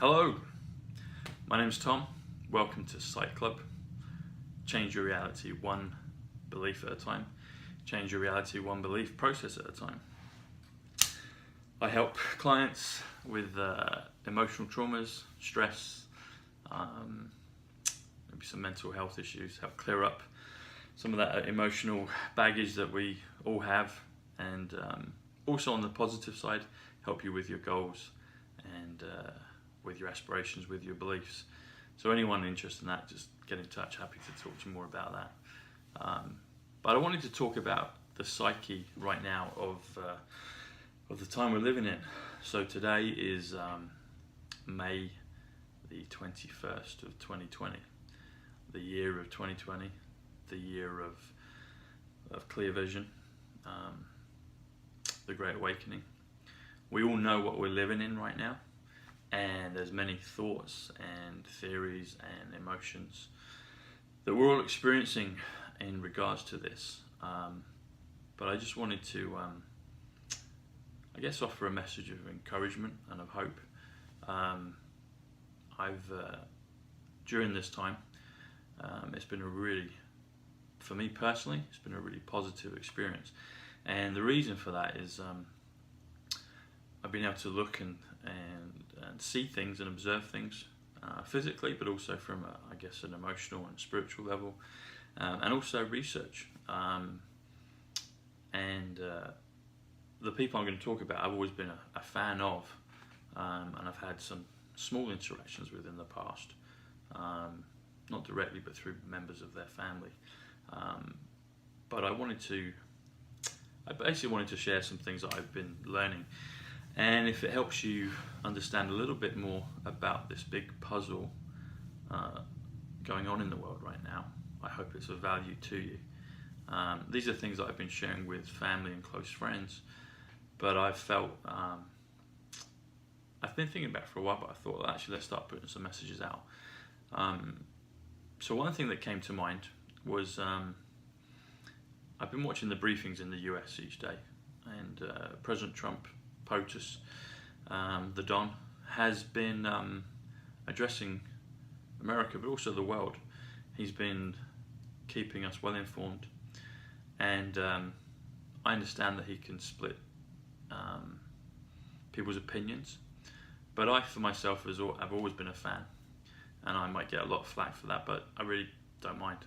Hello, my name's Tom. Welcome to Psych Club. Change your reality one belief at a time. Change your reality one belief process at a time. I help clients with emotional traumas, stress, maybe some mental health issues, help clear up some of that emotional baggage that we all have, and also on the positive side, help you with your goals and with your aspirations, with your beliefs. So anyone interested in that, just get in touch. Happy to talk to you more about that. But I wanted to talk about the psyche right now of the time we're living in. So today is May the 21st of 2020, the year of 2020, the year of clear vision, the Great Awakening. We all know what we're living in right now, and there's many thoughts and theories and emotions that we're all experiencing in regards to this. But I just wanted to, I guess, offer a message of encouragement and of hope. During this time, it's been for me personally, it's been a really positive experience. And the reason for that is I've been able to look and see things and observe things physically, but also from I guess an emotional and spiritual level, and also research. The people I'm going to talk about, I've always been a fan of, and I've had some small interactions with in the past, not directly, but through members of their family. But I basically wanted to share some things that I've been learning. And if it helps you understand a little bit more about this big puzzle going on in the world right now, I hope it's of value to you. These are things that I've been sharing with family and close friends, but I've felt, I've been thinking about it for a while, but I thought, well, actually, let's start putting some messages out. So one thing that came to mind was I've been watching the briefings in the US each day, and President Trump, POTUS, the Don, has been addressing America, but also the world. He's been keeping us well informed, and I understand that he can split people's opinions, but I, for myself, I've always been a fan, and I might get a lot of flack for that, but I really don't mind.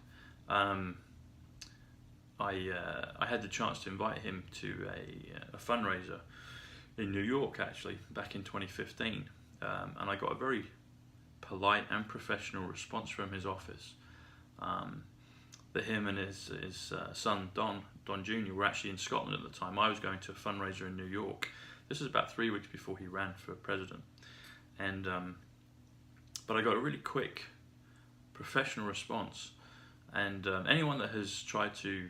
I had the chance to invite him to a fundraiser in New York, actually, back in 2015, and I got a very polite and professional response from his office. That him and his son Don Jr. were actually in Scotland at the time. I was going to a fundraiser in New York. This was about 3 weeks before he ran for president, and but I got a really quick professional response. And anyone that has tried to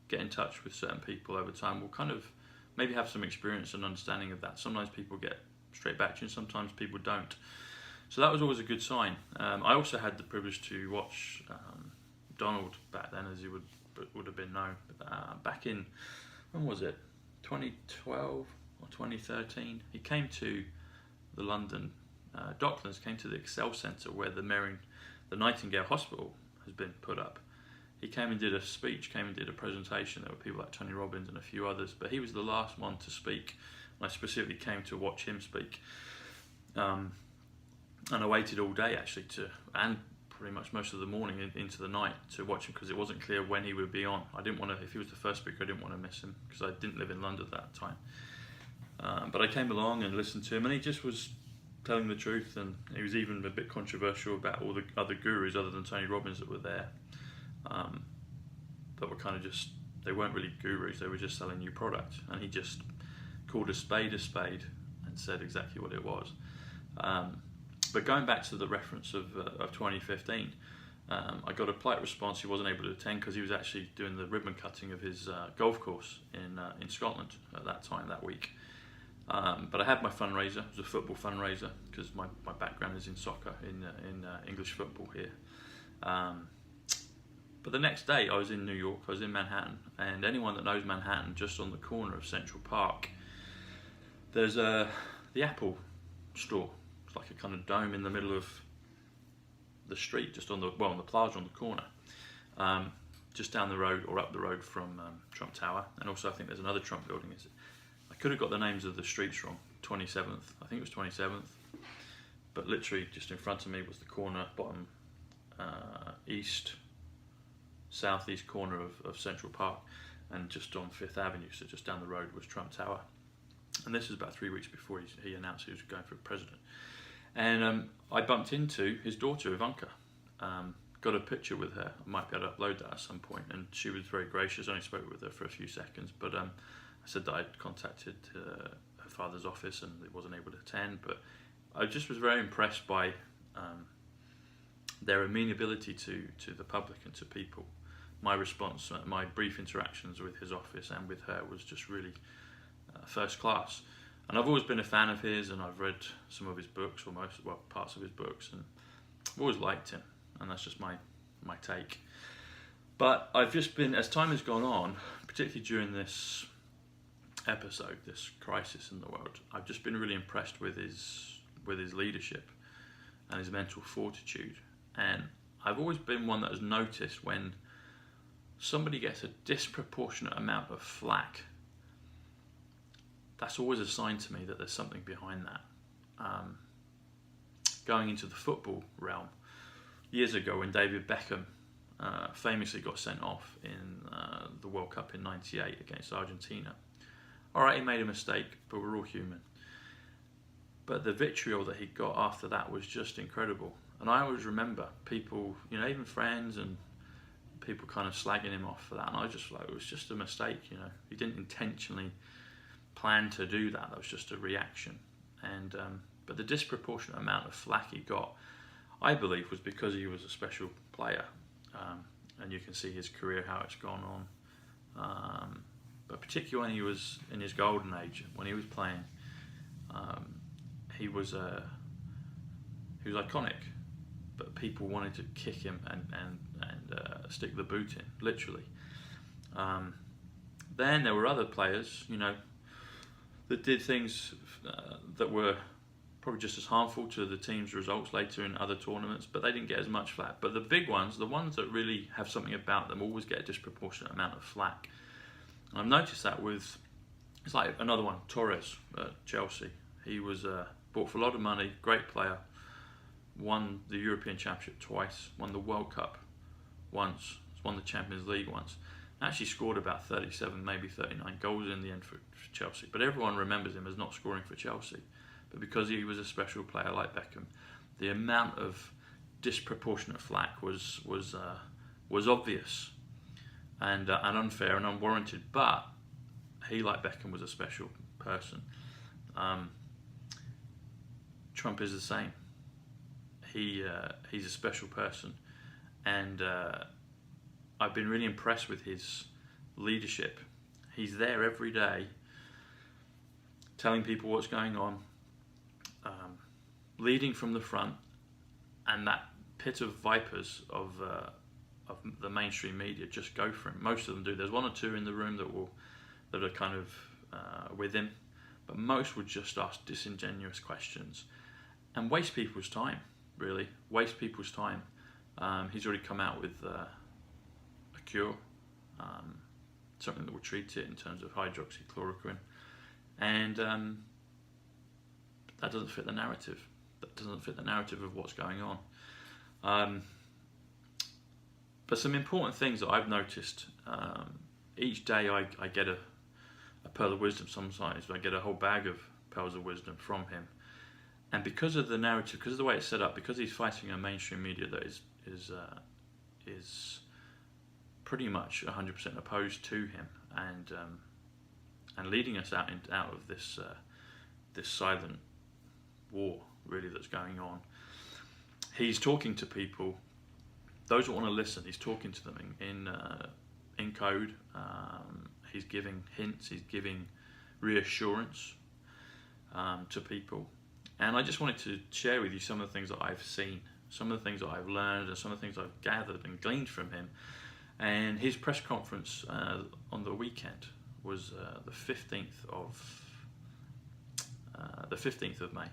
get in touch with certain people over time will kind of maybe have some experience and understanding of that. Sometimes people get straight back to you, and sometimes people don't. So that was always a good sign. I also had the privilege to watch Donald back then, as he would have been known, back in, when was it, 2012 or 2013? He came to the London Docklands, came to the Excel Centre where the Nightingale Hospital has been put up. He came and did a speech, came and did a presentation. There were people like Tony Robbins and a few others, but he was the last one to speak. I specifically came to watch him speak. And I waited all day actually and pretty much most of the morning into the night to watch him, because it wasn't clear when he would be on. I didn't want to, if he was the first speaker, I didn't want to miss him, because I didn't live in London at that time. But I came along and listened to him, and he just was telling the truth, and he was even a bit controversial about all the other gurus other than Tony Robbins that were there. That were kind of just, they weren't really gurus, they were just selling you product, and he just called a spade and said exactly what it was. But going back to the reference of 2015, I got a polite response. He wasn't able to attend because he was actually doing the ribbon cutting of his golf course in Scotland at that time, that week. But I had my fundraiser. It was a football fundraiser, because my background is in soccer, in English football here. But the next day I was in New York, I was in Manhattan, and anyone that knows Manhattan, just on the corner of Central Park, there's the Apple store. like a kind of dome in the middle of the street, just on the plaza on the corner, just down the road or up the road from Trump Tower. And also I think there's another Trump building. I could have got the names of the streets wrong. 27th, I think it was 27th, but literally just in front of me was the corner, bottom southeast corner of Central Park, and just on 5th Avenue, so just down the road, was Trump Tower. And this was about 3 weeks before he announced he was going for president. And I bumped into his daughter, Ivanka. Got a picture with her. I might be able to upload that at some point. And she was very gracious. I only spoke with her for a few seconds. But I said that I'd contacted her father's office and he wasn't able to attend. But I just was very impressed by their amenability to the public and to people. My response, my brief interactions with his office and with her was just really first class. And I've always been a fan of his, and I've read some of his books, or parts of his books, and I've always liked him, and that's just my take. But I've just been, as time has gone on, particularly during this episode, this crisis in the world, I've just been really impressed with his leadership and his mental fortitude. And I've always been one that has noticed when somebody gets a disproportionate amount of flack, that's always a sign to me that there's something behind that. Going into the football realm, years ago when David Beckham famously got sent off in the World Cup in '98 against Argentina. Alright, he made a mistake, but we're all human. But the vitriol that he got after that was just incredible. And I always remember people, even friends and people kind of slagging him off for that. And I was just like, it was just a mistake, He didn't intentionally plan to do that. That was just a reaction. And but the disproportionate amount of flack he got, I believe, was because he was a special player. And you can see his career, how it's gone on. But particularly when he was in his golden age, when he was playing, he was iconic. But people wanted to kick him and stick the boot in, literally. Then there were other players, that did things that were probably just as harmful to the team's results later in other tournaments, but they didn't get as much flack. But the big ones, the ones that really have something about them, always get a disproportionate amount of flack. And I've noticed that it's like another one, Torres at Chelsea. He was bought for a lot of money, great player, won the European Championship twice, won the World Cup once, won the Champions League once. Actually scored about 37, maybe 39 goals in the end for Chelsea. But everyone remembers him as not scoring for Chelsea. But because he was a special player like Beckham, the amount of disproportionate flack was obvious and unfair and unwarranted. But he, like Beckham, was a special person. Trump is the same. He's a special person, and I've been really impressed with his leadership. He's there every day, telling people what's going on, leading from the front, and that pit of vipers of the mainstream media just go for him. Most of them do. There's one or two in the room that are kind of with him, but most would just ask disingenuous questions and waste people's time. Really, waste people's time. He's already come out with a cure, something that will treat it in terms of hydroxychloroquine, and that doesn't fit the narrative. That doesn't fit the narrative of what's going on. But some important things that I've noticed, each day I get a pearl of wisdom. Sometimes I get a whole bag of pearls of wisdom from him. And because of the narrative, because of the way it's set up, because he's fighting a mainstream media that is pretty much 100% opposed to him, and leading us out of this silent war, really, that's going on. He's talking to people, those that want to listen. He's talking to them in code. He's giving hints. He's giving reassurance to people. And I just wanted to share with you some of the things that I've seen, some of the things that I've learned, and some of the things I've gathered and gleaned from him. And his press conference on the weekend was the 15th of May.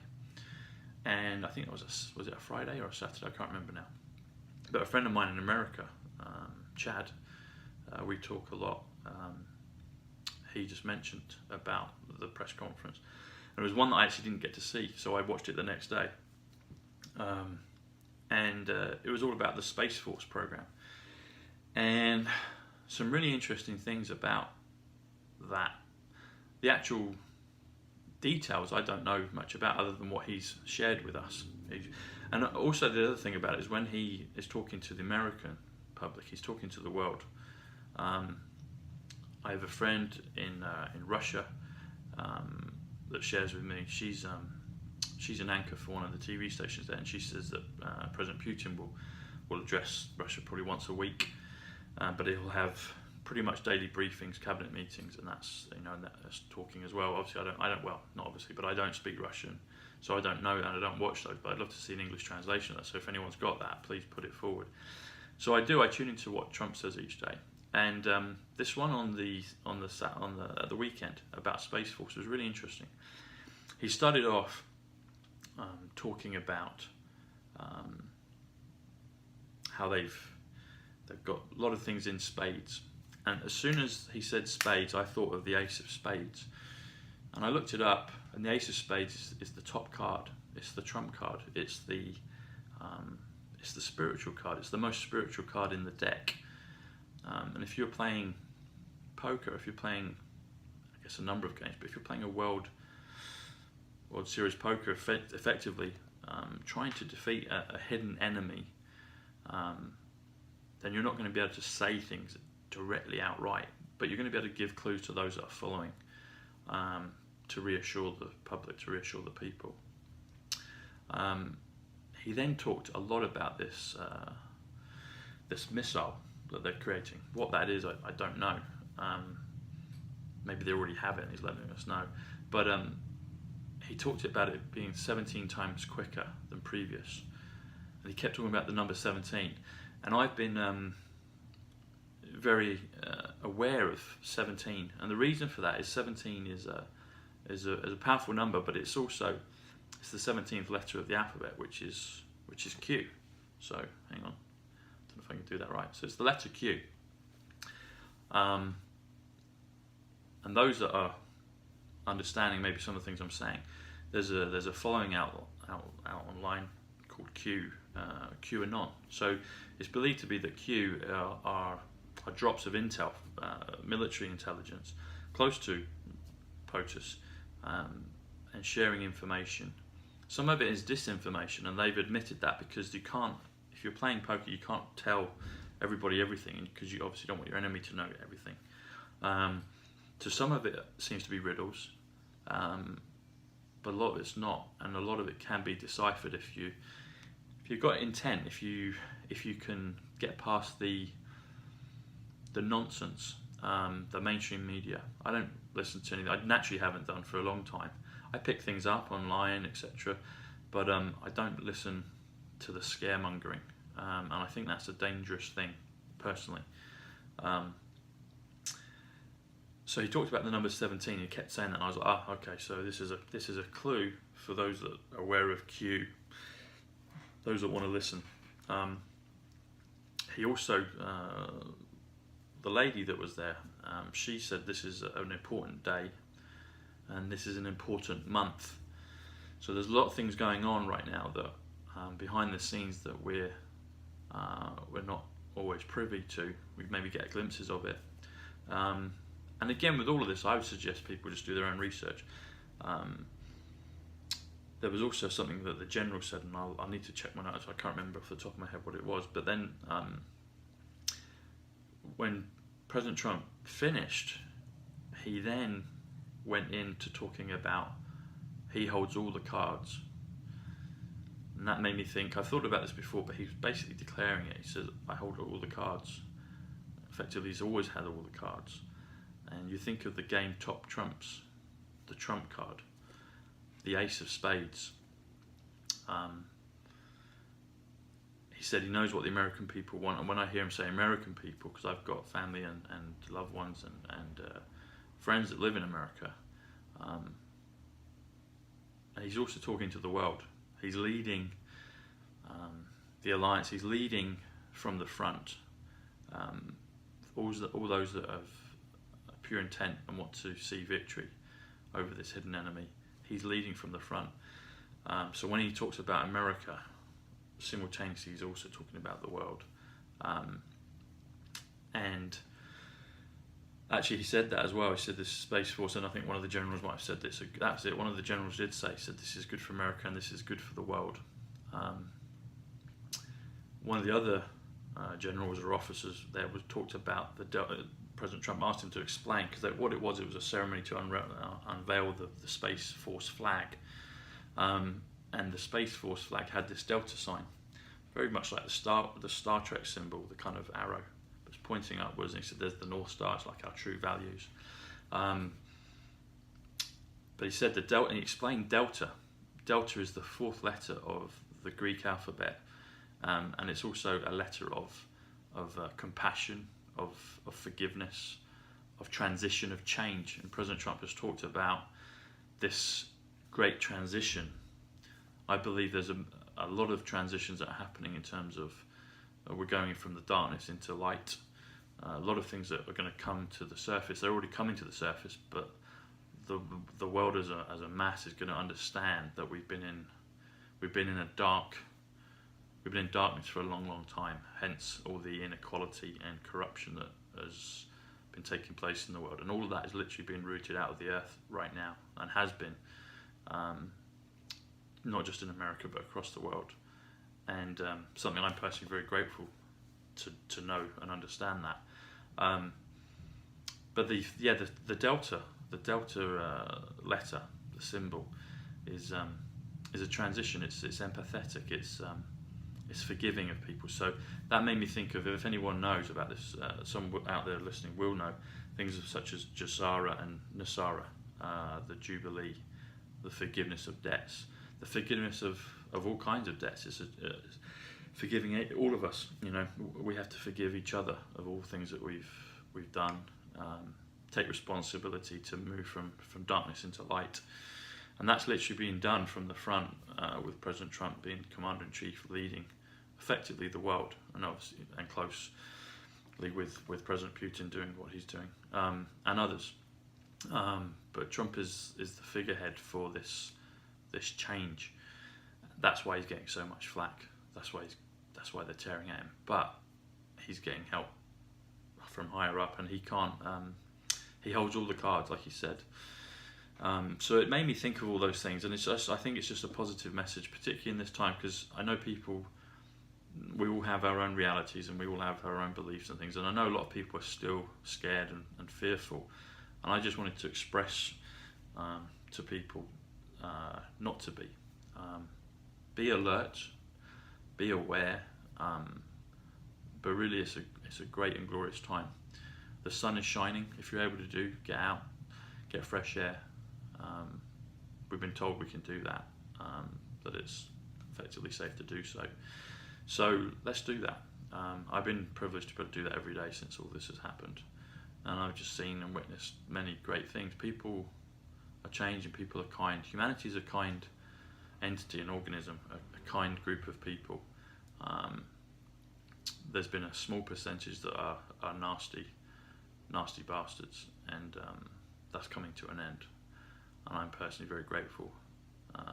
and I think it was it a Friday or a Saturday? I can't remember now. But a friend of mine in America, Chad, we talk a lot. He just mentioned about the press conference. And it was one that I actually didn't get to see, so I watched it the next day. And it was all about the Space Force program. And some really interesting things about that. The actual details I don't know much about other than what he's shared with us. And also the other thing about it is when he is talking to the American public, he's talking to the world. I have a friend in Russia that shares with me. She's an anchor for one of the TV stations there, and she says that President Putin will address Russia probably once a week, but he'll have pretty much daily briefings, cabinet meetings, and that's that's talking as well. Obviously, I don't well, not obviously, but I don't speak Russian, so I don't know and I don't watch those. But I'd love to see an English translation of that. So if anyone's got that, please put it forward. So I tune into what Trump says each day. And this one at the weekend about Space Force was really interesting. He started off talking about how they've got a lot of things in spades. And as soon as he said spades, I thought of the Ace of Spades. And I looked it up, and the Ace of Spades is the top card. It's the trump card. It's the spiritual card. It's the most spiritual card in the deck. And if you're playing poker, if you're playing, I guess, a number of games, but if you're playing a World Series poker effectively, trying to defeat a hidden enemy, then you're not going to be able to say things directly outright, but you're going to be able to give clues to those that are following, to reassure the public, to reassure the people. He then talked a lot about this missile that they're creating. What that is, I don't know. Maybe they already have it and he's letting us know. But he talked about it being 17 times quicker than previous. And he kept talking about the number 17. And I've been very aware of 17. And the reason for that is 17 is a powerful number, but it's the 17th letter of the alphabet, which is Q. So hang on. I don't know if I can do that right. So it's the letter Q. And those that are understanding maybe some of the things I'm saying, there's a following out online called QAnon. So it's believed to be that Q are drops of intel, military intelligence, close to POTUS, and sharing information. Some of it is disinformation, and they've admitted that because you can't, if you're playing poker, you can't tell everybody everything because you obviously don't want your enemy to know everything. So some of it seems to be riddles, but a lot of it's not, and a lot of it can be deciphered if you've got intent, if you can get past the nonsense, the mainstream media. I don't listen to anything. I naturally haven't done for a long time. I pick things up online, etc., but I don't listen to the scaremongering, and I think that's a dangerous thing, personally. So he talked about the number 17. He kept saying that, and I was like, okay. So this is a clue for those that are aware of Q, those that want to listen. He also, the lady that was there, she said this is an important day, and this is an important month. So there's a lot of things going on right now that behind the scenes that we're not always privy to. We maybe get glimpses of it. And again, with all of this, I would suggest people just do their own research. There was also something that the general said, and I'll need to check my notes. I can't remember off the top of my head what it was. But then, when President Trump finished, he then went into talking about he holds all the cards. And that made me think, I've thought about this before, but he was basically declaring it. He says, I hold all the cards. Effectively, he's always had all the cards. And you think of the game Top Trumps, the trump card, the Ace of Spades. He said he knows what the American people want. And when I hear him say American people, because I've got family and loved ones and friends that live in America, and he's also talking to the world. He's leading the alliance. He's leading from the front. All those that have pure intent and want to see victory over this hidden enemy, he's leading from the front. So when he talks about America, simultaneously he's also talking about the world. And actually he said that as well. He said this Space Force, and I think one of the generals might have said this. That's it. One of the generals did say, he said this is good for America and this is good for the world. One of the other generals or officers there was talked about the President Trump asked him to explain, because what it was a ceremony to unveil the Space Force flag, and the Space Force flag had this delta sign, very much like the Star Trek symbol, the kind of arrow was pointing upwards, and he said there's the North Star, it's like our true values. But he said and he explained delta. Delta is the fourth letter of the Greek alphabet, and it's also a letter of compassion, of forgiveness, of transition, of change. And President Trump has talked about this great transition. I believe there's a lot of transitions that are happening in terms of we're going from the darkness into light. A lot of things that are going to come to the surface. They're already coming to the surface, but the world as a mass is going to understand that we've been in darkness for a long, long time. Hence all the inequality and corruption that has been taking place in the world, and all of that is literally being rooted out of the earth right now, and has been, not just in America but across the world. And something I'm personally very grateful to know and understand that. But the delta letter, the symbol, is a transition. It's empathetic. It's forgiving of people. So that made me think of, if anyone knows about this, some out there listening will know, things such as Jasara and Nasara, the Jubilee, the forgiveness of debts, the forgiveness of all kinds of debts. It's forgiving all of us. We have to forgive each other of all things that we've done. Take responsibility to move from darkness into light. And that's literally being done from the front, with President Trump being Commander-in-Chief, leading effectively the world, and obviously and closely with President Putin doing what he's doing, and others. But Trump is the figurehead for this change. That's why he's getting so much flack. That's why they're tearing at him. But he's getting help from higher up, and he can't. He holds all the cards, like he said. So it made me think of all those things, and I think it's just a positive message, particularly in this time, because I know we all have our own realities and we all have our own beliefs and things, and I know a lot of people are still scared and fearful, and I just wanted to express to people not to be. Be alert, be aware, but really it's a great and glorious time. The sun is shining. If you're able to get out, get fresh air. We've been told we can do that, that it's effectively safe to do so. So let's do that. I've been privileged to be able to do that every day since all this has happened, and I've just seen and witnessed many great things. People are changing, people are kind. Humanity is a kind entity, an organism, a kind group of people. There's been a small percentage that are nasty bastards, and that's coming to an end. And I'm personally very grateful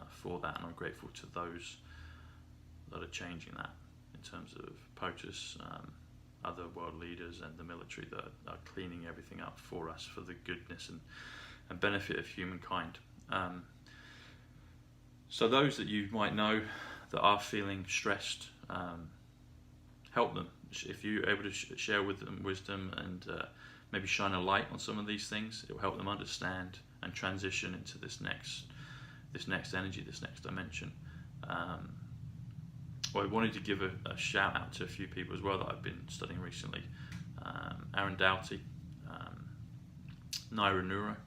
for that, and I'm grateful to those that are changing that, in terms of POTUS, other world leaders and the military that are cleaning everything up for us, for the goodness and benefit of humankind. So those that you might know that are feeling stressed, help them. If you're able to share with them wisdom and maybe shine a light on some of these things, it will help them understand and transition into this next energy, this next dimension. I wanted to give a shout out to a few people as well that I've been studying recently. Aaron Doughty, Naira Noura,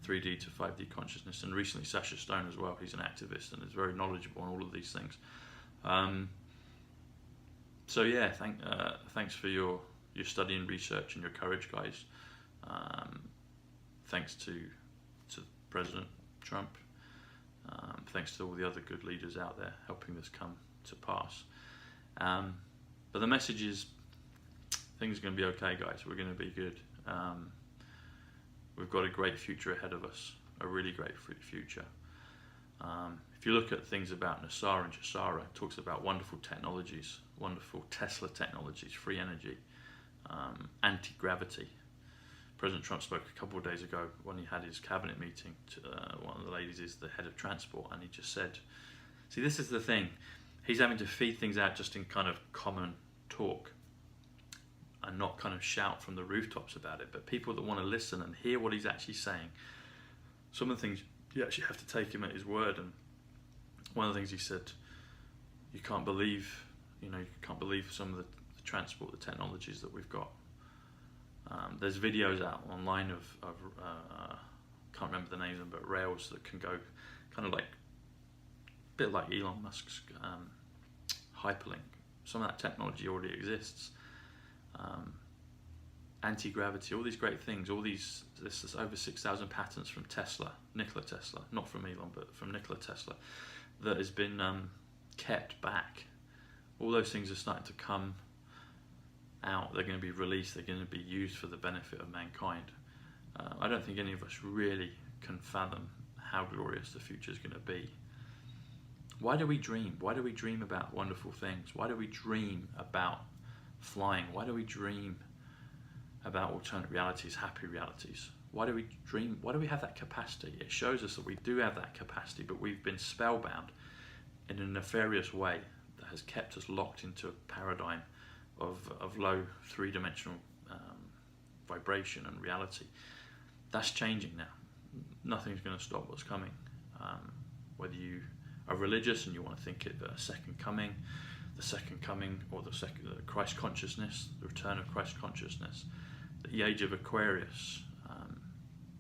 3D to 5D consciousness, and recently Sasha Stone as well. He's an activist and is very knowledgeable on all of these things. So yeah, thanks for your study and research and your courage, guys. Thanks to President Trump. thanks to all the other good leaders out there helping this come to pass. But the message is, things are going to be okay, guys. We're going to be good. We've got a great future ahead of us, a really great future. If you look at things about Nasara and Jasara, it talks about wonderful technologies, wonderful Tesla technologies, free energy, anti-gravity. President Trump spoke a couple of days ago when he had his cabinet meeting. One of the ladies is the head of transport, and he just said, see, this is the thing. He's having to feed things out just in kind of common talk and not kind of shout from the rooftops about it. But people that want to listen and hear what he's actually saying, some of the things you actually have to take him at his word. And one of the things he said, you can't believe some of the transport, the technologies that we've got. There's videos out online of can't remember the names of them, but rails that can go kind of like a bit like Elon Musk's hyperlink. Some of that technology already exists. Anti-gravity, all these great things, this is over 6,000 patents from Tesla, Nikola Tesla, not from Elon, but from Nikola Tesla, that has been kept back. All those things are starting to come out. They're going to be released. They're going to be used for the benefit of mankind. I don't think any of us really can fathom how glorious the future is going to be. Why do we dream? Why do we dream about wonderful things? Why do we dream about flying? Why do we dream about alternate realities, happy realities? Why do we dream? Why do we have that capacity? It shows us that we do have that capacity, but we've been spellbound in a nefarious way that has kept us locked into a paradigm of low three-dimensional vibration and reality. That's changing now. Nothing's going to stop what's coming. Whether you are religious and you want to think it the second coming, or the Christ consciousness, the return of Christ consciousness, the age of Aquarius,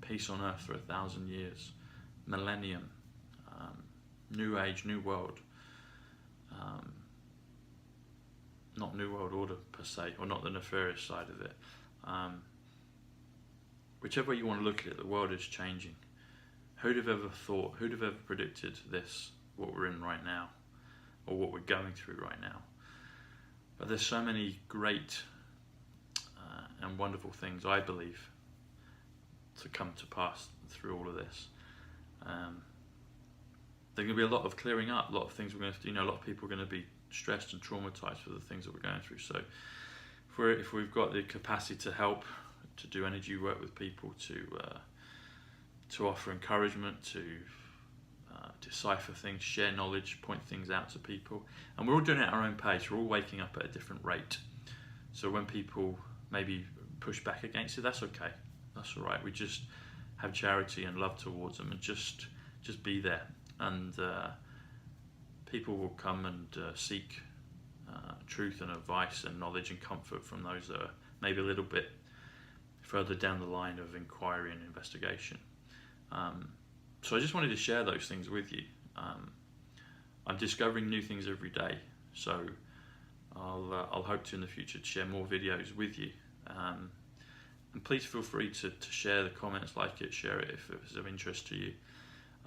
peace on earth for 1,000 years, millennium, new age, new world. Not New World Order per se, or not the nefarious side of it. Whichever way you want to look at it, the world is changing. Who'd have ever thought, who'd have ever predicted this, what we're in right now, or what we're going through right now? But there's so many great and wonderful things, I believe, to come to pass through all of this. There's going to be a lot of clearing up, a lot of things we're going to have to, a lot of people are going to be stressed and traumatized for the things that we're going through. So if we've got the capacity to help, to do energy work with people, to offer encouragement, to decipher things, share knowledge, point things out to people, and we're all doing it at our own pace. We're all waking up at a different rate. So when people maybe push back against it, that's okay. That's all right. We just have charity and love towards them, and just be there. And people will come and seek truth and advice and knowledge and comfort from those that are maybe a little bit further down the line of inquiry and investigation. So I just wanted to share those things with you. I'm discovering new things every day, so I'll hope to in the future to share more videos with you. And please feel free to share the comments, like it, share it if it's of interest to you.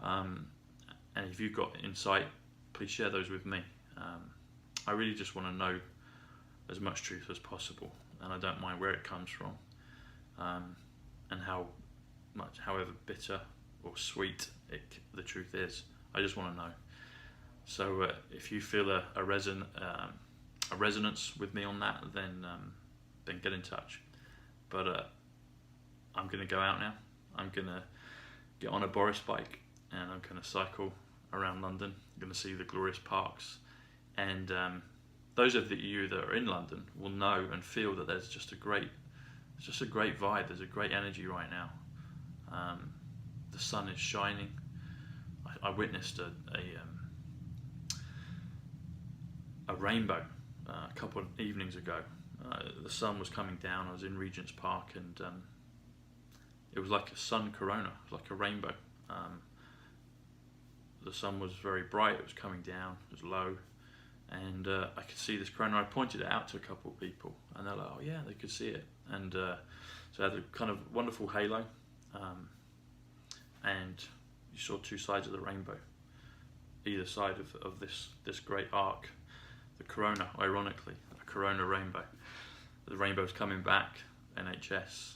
And if you've got insight, please share those with me. I really just want to know as much truth as possible, and I don't mind where it comes from, and however bitter or sweet the truth is. I just want to know. So if you feel a resonance with me on that, then get in touch. But I'm going to go out now. I'm going to get on a Boris bike, and I'm going to cycle around London. I'm going to see the glorious parks, and those of you that are in London will know and feel that there's just a great vibe. There's a great energy right now. The sun is shining. I witnessed a rainbow a couple of evenings ago. The sun was coming down. I was in Regent's Park, and it was like a sun corona. It was like a rainbow. The sun was very bright. It was coming down. It was low, and I could see this corona. I pointed it out to a couple of people, and they're like, "Oh yeah, they could see it." And so it had a kind of wonderful halo, and you saw two sides of the rainbow. either side of this great arc, the corona, ironically, a corona rainbow. The rainbow's coming back, NHS,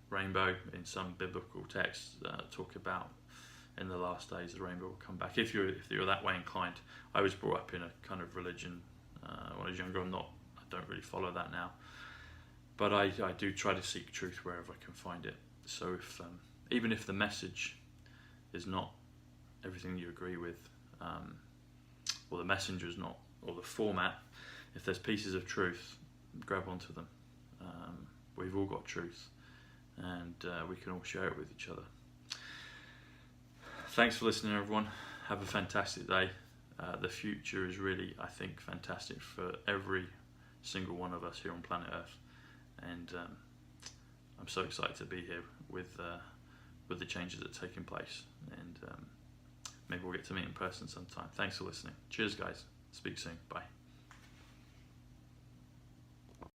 rainbow in some biblical texts talk about in the last days the rainbow will come back. If you're that way inclined. I was brought up in a kind of religion when I was younger. I don't really follow that now, but I do try to seek truth wherever I can find it. So if even if the message is not everything you agree with, or the messenger is not, or the format, if there's pieces of truth, grab onto them. We've all got truth, and we can all share it with each other. Thanks for listening, everyone. Have a fantastic day. The future is really, I think, fantastic for every single one of us here on planet Earth, and I'm so excited to be here with the changes that are taking place, and maybe we'll get to meet in person sometime. Thanks for listening. Cheers, guys. Speak soon. Bye.